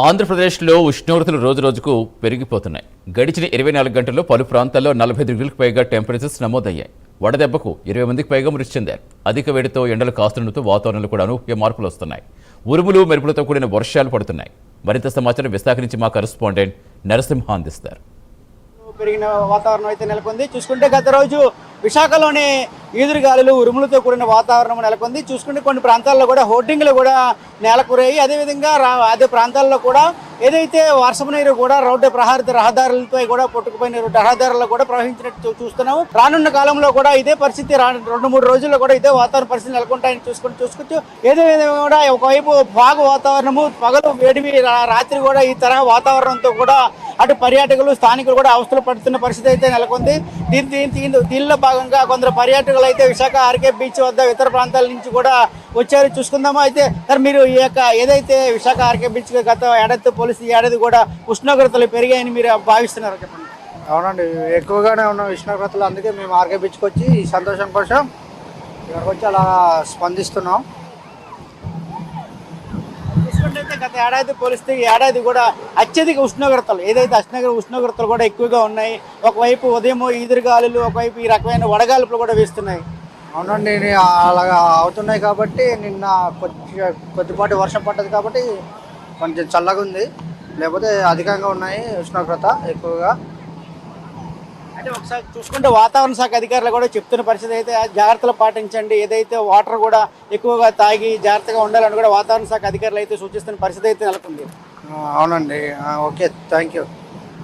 ఆంధ్రప్రదేశ్లో ఉష్ణోగ్రతలు రోజురోజుకు పెరిగిపోతున్నాయి. గడిచిన 24 గంటల్లో పలు ప్రాంతాల్లో 40 డిగ్రీలకు పైగా టెంపరేచర్స్ నమోదయ్యాయి. వడదెబ్బకు 20 మందికి పైగా మృతి చెందారు. అధిక వేడితో ఎండలు కాస్తుండటంతో వాతావరణంలో కూడా అనూహ్య మార్పులు వస్తున్నాయి. ఉరుములు మెరుపులతో కూడిన వర్షాలు పడుతున్నాయి. మరింత సమాచారం విశాఖ నుంచి మా కరెస్పాండెంట్ నరసింహ అందిస్తారు. పెరిగిన వాతావరణం అయితే నెలకొంది. చూసుకుంటే గత రోజు విశాఖలోని ఈదురుగాలులు ఉరుములతో కూడిన వాతావరణం నెలకొంది. చూసుకుంటే కొన్ని ప్రాంతాల్లో కూడా హోర్డింగ్లు కూడా నేలకూరాయి. అదేవిధంగా అదే ప్రాంతాల్లో కూడా ఏదైతే వర్షపు నీరు కూడా రోడ్డు ప్రహారిత రహదారులపై కూడా కొట్టుకుపోయిన రహదారుల్లో కూడా ప్రవహించినట్టు చూస్తున్నాము. రానున్న కాలంలో కూడా ఇదే పరిస్థితి 2-3 రోజుల్లో కూడా ఇదే వాతావరణ పరిస్థితి నెలకొంటాయని చూసుకోవచ్చు. ఏదైనా కూడా ఒకవైపు బాగా వాతావరణము, పగలు వేడివి, రాత్రి కూడా ఈ తరహా వాతావరణంతో కూడా అటు పర్యాటకులు, స్థానికులు కూడా అవస్థలు పడుతున్న పరిస్థితి అయితే నెలకొంది. దీనిలో భాగంగా కొందరు పర్యాటకులు అయితే విశాఖ ఆర్కే బీచ్ వద్ద ఇతర ప్రాంతాల నుంచి కూడా వచ్చారు. చూసుకుందాము. అయితే సార్, మీరు ఈ యొక్క ఏదైతే విశాఖ ఆర్కే బీచ్ గత ఏడాదితో పోలిసి ఈ ఏడాది కూడా ఉష్ణోగ్రతలు పెరిగాయని మీరు భావిస్తున్నారు చెప్పండి. అవునండి, ఎక్కువగానే ఉన్న ఉష్ణోగ్రతలు. అందుకే మేము ఆర్కే బీచ్కి వచ్చి ఈ సంతోషం కోసం ఇక్కడికి వచ్చి అలా స్పందిస్తున్నాం. చూసుకుంటే గత ఏడాది పోలిస్తే ఈ ఏడాది కూడా అత్యధిక ఉష్ణోగ్రతలు ఉష్ణోగ్రతలు కూడా ఎక్కువగా ఉన్నాయి. ఒకవైపు ఉదయం ఈదురుగాలులు, ఒకవైపు ఈ రకమైన వడగాలుపులు కూడా వేస్తున్నాయి. అవునండి, అలాగా అవుతున్నాయి కాబట్టి నిన్న కొద్దిపాటి వర్షం పడ్డది కాబట్టి కొంచెం చల్లగా ఉంది. లేకపోతే అధికంగా ఉన్నాయి ఉష్ణోగ్రత ఎక్కువగా. అంటే ఒకసారి చూసుకుంటే వాతావరణ శాఖ అధికారులు కూడా చెప్తున్న పరిస్థితి అయితే జాగ్రత్తలు పాటించండి, ఏదైతే వాటర్ కూడా ఎక్కువగా తాగి జాగ్రత్తగా ఉండాలని కూడా వాతావరణ శాఖ అధికారులు అయితే సూచిస్తున్న పరిస్థితి అయితే నెలకొంది. అవునండి, ఓకే, థ్యాంక్ యూ.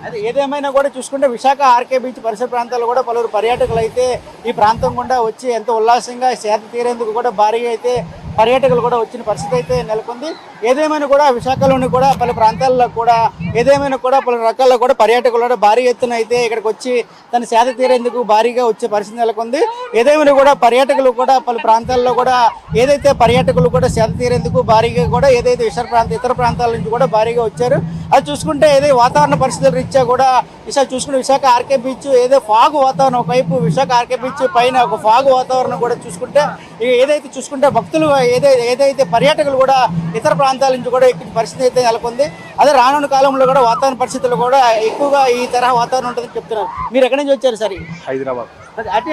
అయితే ఏదేమైనా కూడా చూసుకుంటే విశాఖ ఆర్కే బీచ్ పరిసర ప్రాంతాల్లో కూడా పలువురు పర్యాటకులు అయితే ఈ ప్రాంతం గుండా వచ్చి ఎంతో ఉల్లాసంగా సేద తీరేందుకు కూడా భారీగా అయితే పర్యాటకులు కూడా వచ్చిన పరిస్థితి అయితే నెలకొంది. ఏదేమైనా కూడా విశాఖలోని కూడా పలు ప్రాంతాల్లో కూడా పలు రకాల్లో కూడా పర్యాటకులు కూడా భారీ ఎత్తున అయితే ఇక్కడికి వచ్చి తన సేద తీరేందుకు భారీగా వచ్చే పరిస్థితి నెలకొంది. ఏదేమైనా కూడా పర్యాటకులు కూడా పలు ప్రాంతాల్లో కూడా పర్యాటకులు కూడా సేద తీరేందుకు భారీగా కూడా ఇతర ప్రాంతాల నుంచి కూడా భారీగా వచ్చారు. అది చూసుకుంటే వాతావరణ పరిస్థితుల రీత్యా కూడా విశాఖ ఆర్కే బీచ్ ఫాగ్ వాతావరణం, ఒకవైపు విశాఖ ఆర్కే బీచ్ పైన ఒక ఫాగ్ వాతావరణం కూడా చూసుకుంటే భక్తులు ఏదైతే పర్యాటకులు కూడా ఇతర ప్రాంతాల నుంచి కూడా ఎక్కిన పరిస్థితి అయితే నెలకొంది. అదే రానున్న కాలంలో కూడా వాతావరణ పరిస్థితులు కూడా ఎక్కువగా ఈ తరహా వాతావరణం ఉంటుందని చెప్తున్నారు. మీరు ఎక్కడి నుంచి వచ్చారు సార్? హైదరాబాద్. అంటే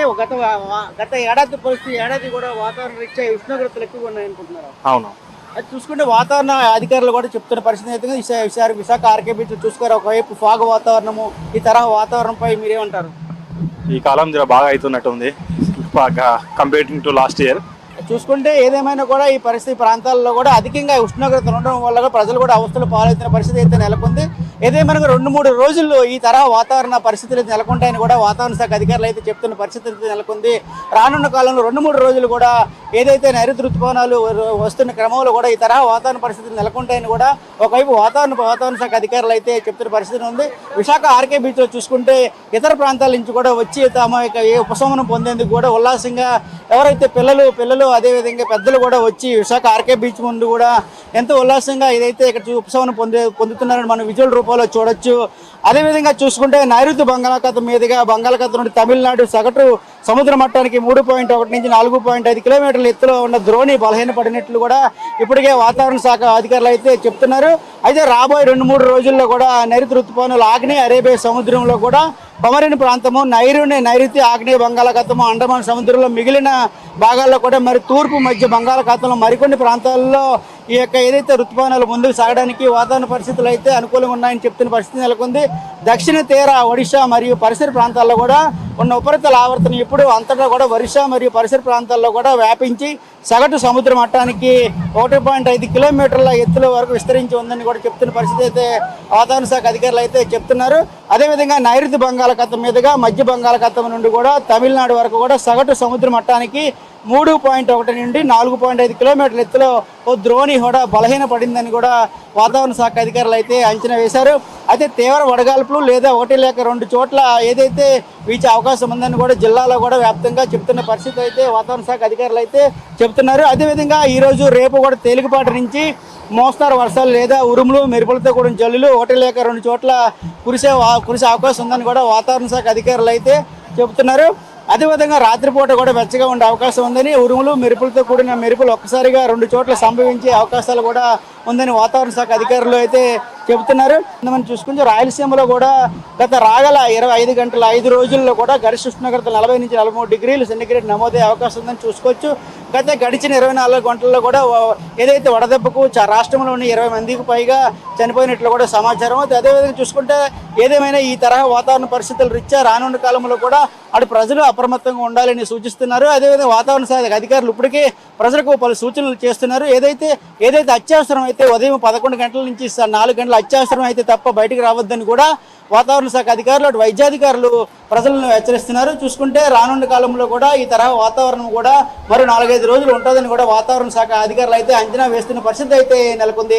గత ఏడాది పరిస్థితి ఏడాది కూడా వాతావరణ రీత్యా ఉష్ణోగ్రతలు ఎక్కువగా ఉన్నాయనుకుంటున్నారు. అవును, అది చూసుకుంటే వాతావరణ అధికారులు కూడా చెప్తున్న పరిస్థితి అయితే విశాఖ ఆర్కే బీచ్ చూసుకోరు. ఒకవైపు ఫాగ్ వాతావరణము, ఈ తరహా వాతావరణంపై మీరేమంటారు? ఈ కాలం బాగా అవుతున్నట్టుంది కంపేరింగ్ టు లాస్ట్ ఇయర్. చూసుకుంటే ఏదేమైనా కూడా ఈ పరిస్థితి ప్రాంతాల్లో కూడా అధికంగా ఉష్ణోగ్రతలు ఉండడం వల్ల ప్రజలు కూడా అవస్థలు పాలవుతున్న పరిస్థితి అయితే నెలకొంది. ఏదేమైనా 2-3 రోజుల్లో ఈ తరహా వాతావరణ పరిస్థితులు నెలకొంటాయని కూడా వాతావరణ శాఖ అధికారులు అయితే చెప్తున్న పరిస్థితి అయితే నెలకొంది. రానున్న కాలంలో 2-3 రోజులు కూడా ఏదైతే నైరుతి ఋతుపవనాలు వస్తున్న క్రమంలో కూడా ఈ తరహా వాతావరణ పరిస్థితులు నెలకొంటాయని కూడా ఒకవైపు వాతావరణ శాఖ అధికారులు అయితే చెప్తున్న పరిస్థితి ఉంది. విశాఖ ఆర్కే బీచ్లో చూసుకుంటే ఇతర ప్రాంతాల నుంచి కూడా వచ్చి తమ ఉపశమనం పొందేందుకు కూడా ఉల్లాసంగా ఎవరైతే పిల్లలు అదేవిధంగా పెద్దలు కూడా వచ్చి విశాఖ ఆర్కే బీచ్ ముందు కూడా ఎంతో ఉల్లాసంగా ఇక్కడ ఉపశమనం పొందుతున్నారని మనం విజువల్ రూపంలో చూడొచ్చు. అదేవిధంగా చూసుకుంటే నైరుతి బంగాళాఖాతం మీదుగా బంగాళాఖాతం నుండి తమిళనాడు సగటు సముద్ర మట్టానికి 3.1 నుంచి 4.5 కిలోమీటర్ల ఎత్తులో ఉన్న ద్రోణి బలహీనపడినట్లు కూడా ఇప్పటికే వాతావరణ శాఖ అధికారులు అయితే చెప్తున్నారు. అయితే రాబోయే 2-3 రోజుల్లో కూడా నైరుతి ఋతుపవనాలు ఆగ్నేయ అరేబియా సముద్రంలో కూడా కొమరిన్ ప్రాంతము, నైరుతి ఆగ్నేయ బంగాళాఖాతము, అండమాన్ సముద్రంలో మిగిలిన భాగాల్లో కూడా మరి తూర్పు మధ్య బంగాళాఖాతంలో మరికొన్ని ప్రాంతాల్లో ఈ యొక్క ఏదైతే ఋతుపవనాలు ముందుకు సాగడానికి వాతావరణ పరిస్థితులు అయితే అనుకూలంగా ఉన్నాయని చెప్తున్న పరిస్థితి నెలకొంది. దక్షిణ తీర ఒడిశా మరియు పరిసర ప్రాంతాల్లో కూడా ఉన్న ఉపరితల ఆవర్తనం ఇప్పుడు అంతటా కూడా ఒడిశా మరియు పరిసర ప్రాంతాల్లో కూడా వ్యాపించి సగటు సముద్ర మట్టానికి 1.5 కిలోమీటర్ల ఎత్తుల వరకు విస్తరించి ఉందని కూడా చెప్తున్న పరిస్థితి అయితే వాతావరణ శాఖ అధికారులు అయితే చెప్తున్నారు. అదేవిధంగా నైరుతి బంగాళాఖాతం మీదుగా మధ్య బంగాళాఖాతం నుండి కూడా తమిళనాడు వరకు కూడా సగటు సముద్ర మట్టానికి 3.1 నుండి 4.5 కిలోమీటర్ల ఎత్తులో ఓ ద్రోణి కూడా బలహీనపడిందని కూడా వాతావరణ శాఖ అధికారులు అయితే అంచనా వేశారు. అయితే తీవ్ర వడగాల్పులు లేదా 1 లేక 2 చోట్ల ఏదైతే వీచే అవకాశం ఉందని కూడా జిల్లాలో కూడా వ్యాప్తంగా చెప్తున్న పరిస్థితి అయితే వాతావరణ శాఖ అధికారులు అయితే చెప్తున్నారు. అదేవిధంగా ఈరోజు రేపు కూడా తేలికపాటి నుంచి మోస్తారు వర్షాలు లేదా ఉరుములు మెరుపులతో కూడిన జల్లులు 1 లేక 2 చోట్ల కురిసే అవకాశం ఉందని కూడా వాతావరణ శాఖ అధికారులు అయితే చెబుతున్నారు. అదేవిధంగా రాత్రిపూట కూడా వెచ్చగా ఉండే అవకాశం ఉందని, ఉరుములు మెరుపులతో కూడిన మెరుపులు ఒక్కసారిగా 2 చోట్ల సంభవించే అవకాశాలు కూడా ఉందని వాతావరణ శాఖ అధికారులు అయితే చెబుతున్నారు. మనం చూసుకుంటే రాయలసీమలో కూడా గత రాగల 25 గంటల 5 రోజుల్లో కూడా గరిష్ట ఉష్ణోగ్రత 40 నుంచి 43 డిగ్రీలు సెంటీగ్రేడ్ నమోదయ్యే అవకాశం ఉందని చూసుకోవచ్చు. గడిచిన 24 గంటల్లో కూడా ఏదైతే వడదెబ్బకు రాష్ట్రంలోని 20 మందికి పైగా చనిపోయినట్లు కూడా సమాచారం. అదేవిధంగా చూసుకుంటే ఏదేమైనా ఈ తరహా వాతావరణ పరిస్థితులు రీత్యా రానున్న కాలంలో కూడా అటు ప్రజలు అప్రమత్తంగా ఉండాలని సూచిస్తున్నారు. అదేవిధంగా వాతావరణ శాఖ అధికారులు ఇప్పటికే ప్రజలకు పలు సూచనలు చేస్తున్నారు. ఏదైతే అత్యవసరం అయితే ఉదయం 11 గంటల నుంచి 4 గంటల అత్యవసరం అయితే తప్ప బయటికి రావద్దని కూడా వాతావరణ శాఖ అధికారులు అటు వైద్యాధికారులు ప్రజలను హెచ్చరిస్తున్నారు. చూసుకుంటే రానున్న కాలంలో కూడా ఈ తరహా వాతావరణం కూడా మరో 4-5 రోజులు ఉంటుందని కూడా వాతావరణ శాఖ అధికారులు అయితే అంచనా వేస్తున్న పరిస్థితి అయితే నెలకొంది.